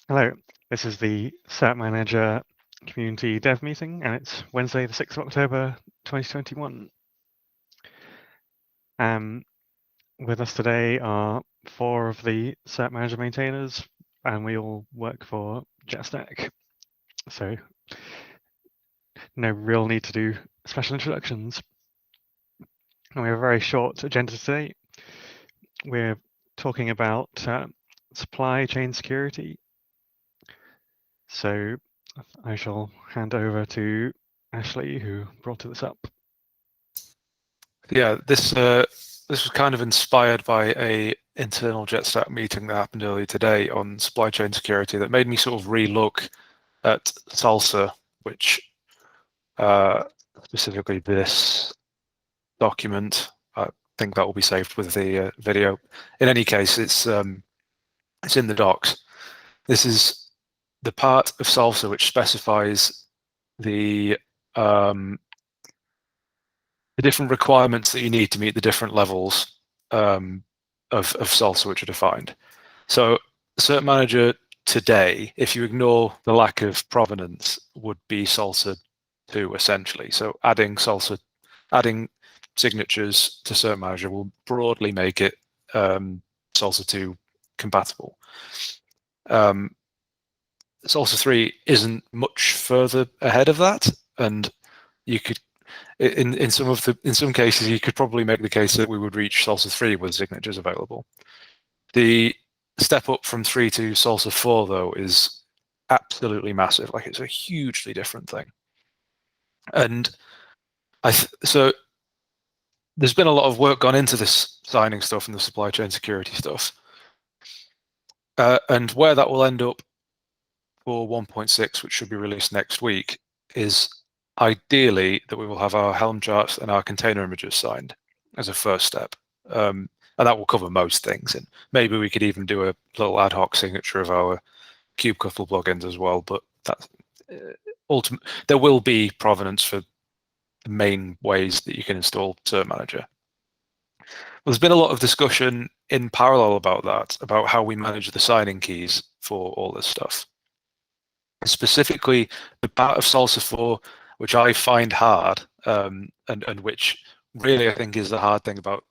Hello, this is the cert-manager community dev meeting, and it's Wednesday, the 6th of October, 2021. With us today are 4 of the cert-manager maintainers, and we all work for JetStack. So no real need to do special introductions. And we have a very short agenda today. We're talking about supply chain security. So I shall hand over to Ashley, who brought this up. Yeah, this was kind of inspired by a internal JetStack meeting that happened earlier today on supply chain security that made me sort of relook at Salsa, which specifically this document. I think that will be saved with the video. In any case, it's in the docs. This is the part of Salsa which specifies the different requirements that you need to meet the different levels of Salsa which are defined. So cert-manager today, if you ignore the lack of provenance, would be Salsa 2 essentially. So adding signatures to cert-manager will broadly make it Salsa 2 compatible. Salsa 3 isn't much further ahead of that, and you could in some cases you could probably make the case that we would reach Salsa 3 with signatures available. The step up from 3 to Salsa 4 though is absolutely massive. Like, it's a hugely different thing. And so there's been a lot of work gone into this signing stuff and the supply chain security stuff. And where that will end up for 1.6, which should be released next week, is ideally that we will have our Helm charts and our container images signed as a first step. And that will cover most things. And maybe we could even do a little ad hoc signature of our kubectl plugins as well. But that's there will be provenance for the main ways that you can install cert-manager. There's been a lot of discussion in parallel about that, about how we manage the signing keys for all this stuff. Specifically, the part of Salsa 4, which I find hard, and which really I think is the hard thing about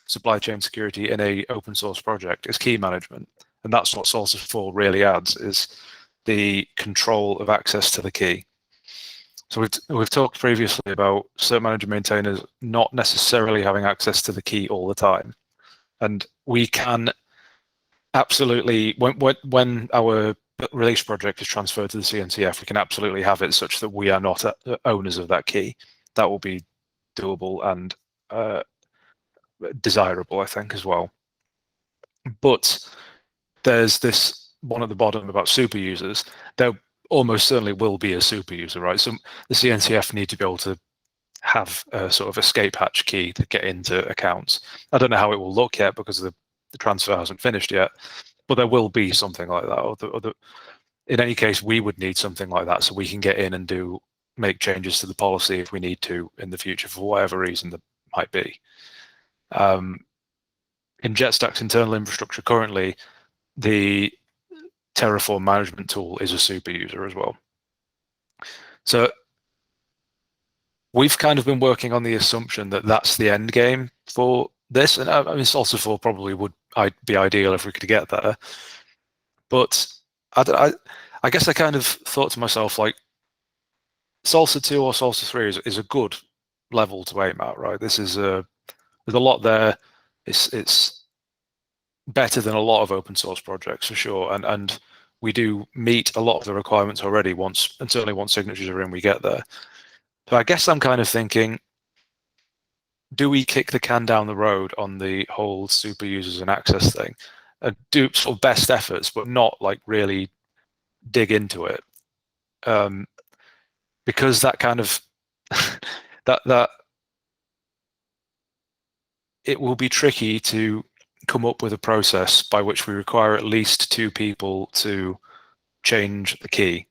supply chain security in a open source project, is key management. And that's what Salsa 4 really adds, is the control of access to the key. So we've talked previously about cert-manager maintainers not necessarily having access to the key all the time. And we can absolutely, when our release project is transferred to the CNCF, we can absolutely have it such that we are not owners of that key. That will be doable and desirable, I think, as well. But there's this one at the bottom about super users. There almost certainly will be a super user, right? So the CNCF need to be able to have a sort of escape hatch key to get into accounts. I don't know how it will look yet because the transfer hasn't finished yet, but there will be something like that. In any case, we would need something like that so we can get in and make changes to the policy if we need to in the future for whatever reason that might be. In JetStack's internal infrastructure currently, the Terraform management tool is a super user as well. So we've kind of been working on the assumption that that's the end game for this. And I mean, Salsa 4 probably would be ideal if we could get there. But I guess I kind of thought to myself, like, Salsa 2 or Salsa 3 is a good level to aim at, right? There's a lot there. It's better than a lot of open source projects for sure, and we do meet a lot of the requirements already and certainly once signatures are in, we get there. So I guess I'm kind of thinking, do we kick the can down the road on the whole super users and access thing, and do sort of best efforts, but not like really dig into it, because that kind of that it will be tricky to come up with a process by which we require at least 2 people to change the key.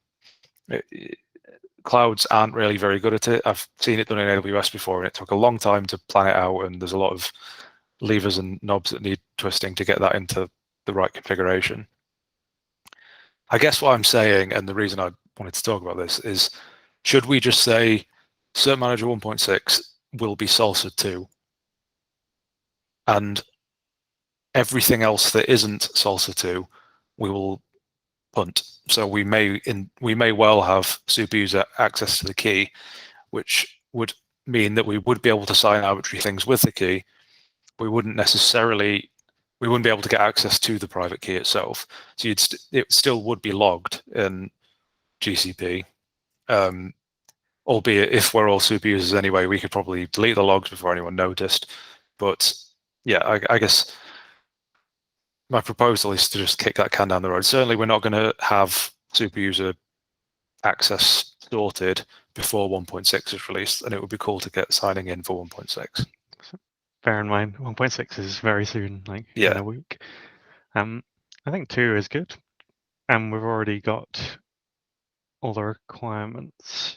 Clouds aren't really very good at it. I've seen it done in AWS before, and it took a long time to plan it out, and there's a lot of levers and knobs that need twisting to get that into the right configuration. I guess what I'm saying, and the reason I wanted to talk about this, is should we just say cert-manager 1.6 will be salsa 2, and everything else that isn't salsa 2 we will punt. So we may well have super user access to the key, which would mean that we would be able to sign arbitrary things with the key. We wouldn't be able to get access to the private key itself. So it still would be logged in GCP. Albeit if we're all super users anyway, we could probably delete the logs before anyone noticed. But yeah, I guess my proposal is to just kick that can down the road. Certainly we're not going to have super user access sorted before 1.6 is released, and it would be cool to get signing in for 1.6. Bear in mind, 1.6 is very soon, like in a week. I think 2 is good, and we've already got all the requirements.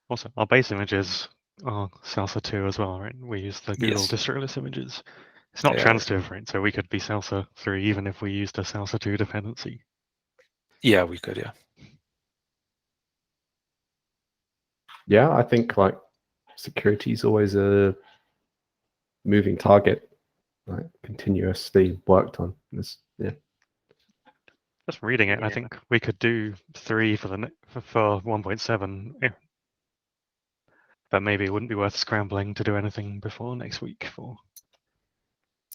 Also, our base images are Salsa 2 as well, right? We use the Google distro-list images. It's not transitive, right? So we could be Salsa 3 even if we used a Salsa 2 dependency. Yeah, we could, yeah. Yeah, I think like security is always a moving target, like continuously worked on. Yeah. Just reading it, I think we could do 3 for 1.7, but maybe it wouldn't be worth scrambling to do anything before next week.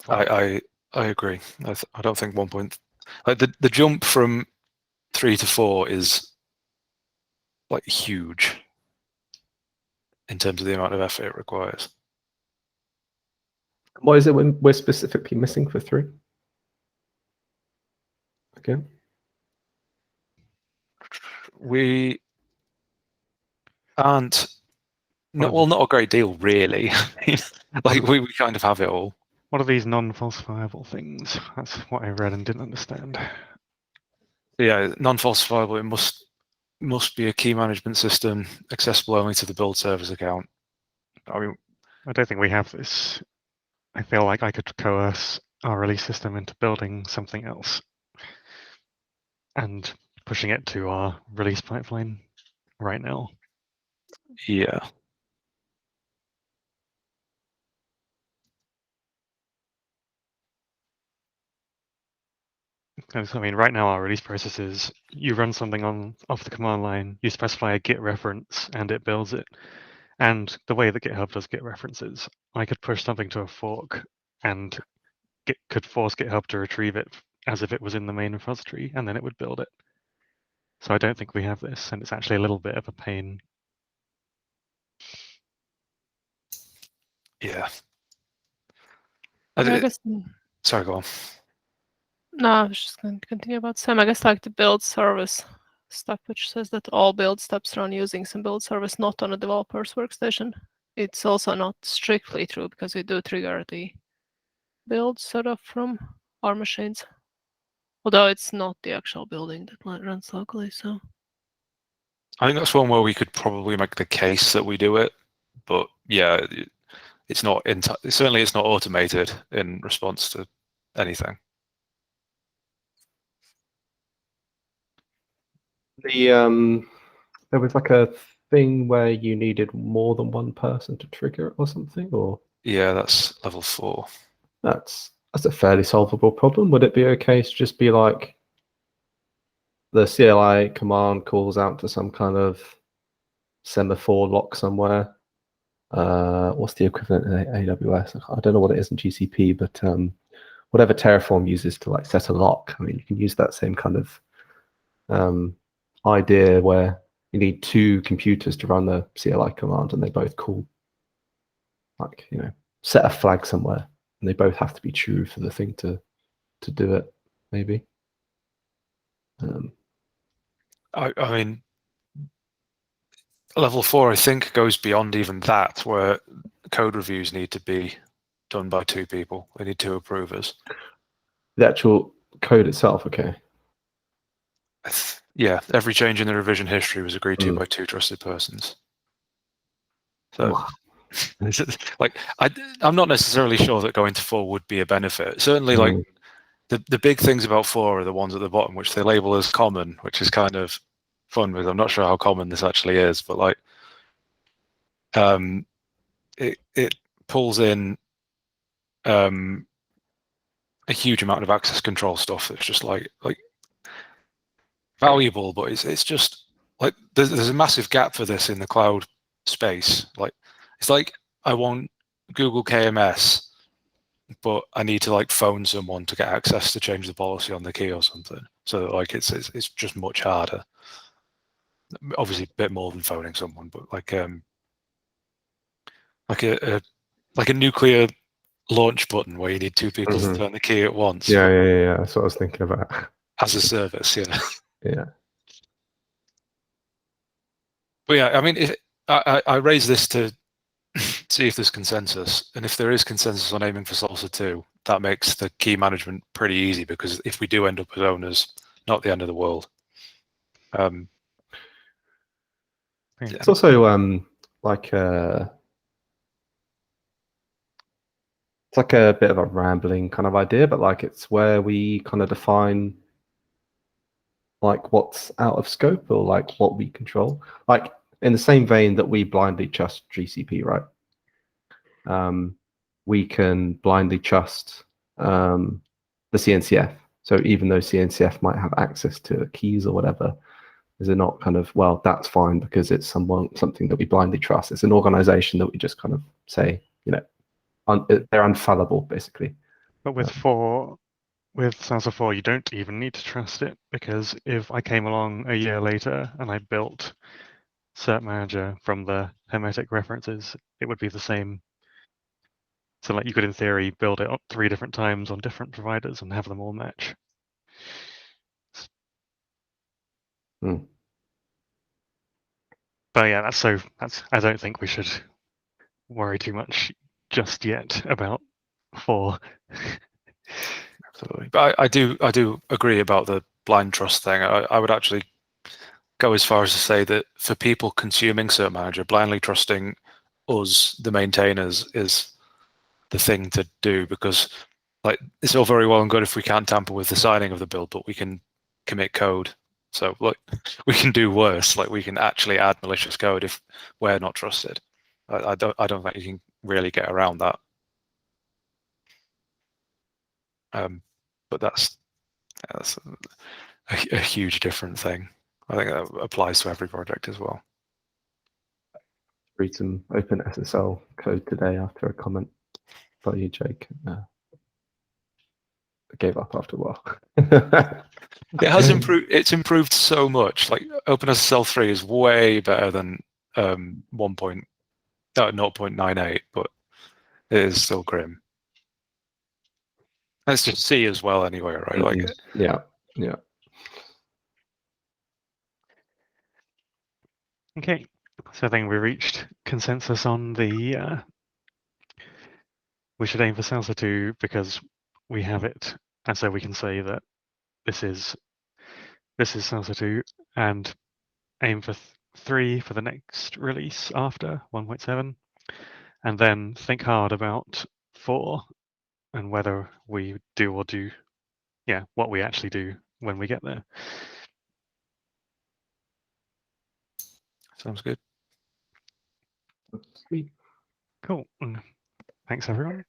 I agree. I don't think the jump from 3 to 4 is like huge in terms of the amount of effort it requires. What is it when we're specifically missing for 3? Okay. We aren't. Not a great deal, really. Like we kind of have it all. What are these non-falsifiable things? That's what I read and didn't understand. Yeah, non-falsifiable. It must be a key management system accessible only to the build servers account. I mean, I don't think we have this. I feel like I could coerce our release system into building something else and pushing it to our release pipeline right now. Yeah. I mean, right now our release process is you run something off the command line, you specify a Git reference, and it builds it. And the way that GitHub does Git references, I could push something to a fork and could force GitHub to retrieve it as if it was in the main repository, and then it would build it. So I don't think we have this, and it's actually a little bit of a pain. Yeah. I guess. Sorry, go on. No, I was just going to continue about Sam. I guess like the build service stuff, which says that all build steps run using some build service not on a developer's workstation. It's also not strictly true because we do trigger the build setup from our machines. Although it's not the actual building that runs locally, so. I think that's one where we could probably make the case that we do it, but yeah, it's not. Certainly, it's not automated in response to anything. There was like a thing where you needed more than one person to trigger it or something, or yeah, that's level 4. That's a fairly solvable problem. Would it be okay to just be like the CLI command calls out to some kind of semaphore lock somewhere? What's the equivalent in AWS? I don't know what it is in GCP, but whatever Terraform uses to like set a lock. I mean, you can use that same kind of idea where you need 2 computers to run the CLI command, and they both call, like, set a flag somewhere, and they both have to be true for the thing to do it. Maybe. I mean, level 4, I think, goes beyond even that, where code reviews need to be done by 2 people. They need 2 approvers. The actual code itself, okay. Yeah, every change in the revision history was agreed to by 2 trusted persons. So, wow. like, I'm not necessarily sure that going to 4 would be a benefit. Certainly, like, the big things about 4 are the ones at the bottom, which they label as common, which is kind of fun because I'm not sure how common this actually is, but like it pulls in a huge amount of access control stuff that's just like valuable, but it's just like there's a massive gap for this in the cloud space. Like it's like I want Google KMS, but I need to like phone someone to get access to change the policy on the key or something. So like it's just much harder. Obviously, a bit more than phoning someone, but like a nuclear launch button where you need 2 people to turn the key at once. Yeah. That's what I was thinking about. As a service, yeah. Yeah. But yeah, I mean, I raise this to see if there's consensus, and if there is consensus on aiming for Salsa 2, that makes the key management pretty easy, because if we do end up as owners, not the end of the world. It's also like it's like a bit of a rambling kind of idea, but like it's where we kind of define like what's out of scope or like what we control. Like in the same vein that we blindly trust GCP, right? We can blindly trust the CNCF. So even though CNCF might have access to keys or whatever, is it not kind of, well, that's fine because it's something that we blindly trust. It's an organization that we just kind of say, you know, they're infallible, basically. But with Salsa 4, you don't even need to trust it, because if I came along a year later and I built cert-manager from the hermetic references, it would be the same. So like you could, in theory, build it 3 different times on different providers and have them all match. But yeah, that's I don't think we should worry too much just yet about 4. Absolutely, but I do agree about the blind trust thing. I would actually go as far as to say that for people consuming cert-manager, blindly trusting us, the maintainers, is the thing to do, because like it's all very well and good if we can't tamper with the signing of the build, but we can commit code. So like we can do worse. Like we can actually add malicious code if we're not trusted. I don't think you can really get around that. But that's a huge different thing. I think that applies to every project as well. Read some OpenSSL code today after a comment by you, Jake. I gave up after a while. It has improved. It's improved so much. Like OpenSSL 3 is way better than 0.98, but it is still grim. Let's just see as well anyway, right? Like yeah. Okay, so I think we reached consensus on the we should aim for Salsa 2 because we have it, and so we can say that this is Salsa 2, and aim for 3 for the next release after 1.7, and then think hard about 4 and whether we do what we actually do when we get there. sounds good. Sweet. Cool. Thanks, everyone.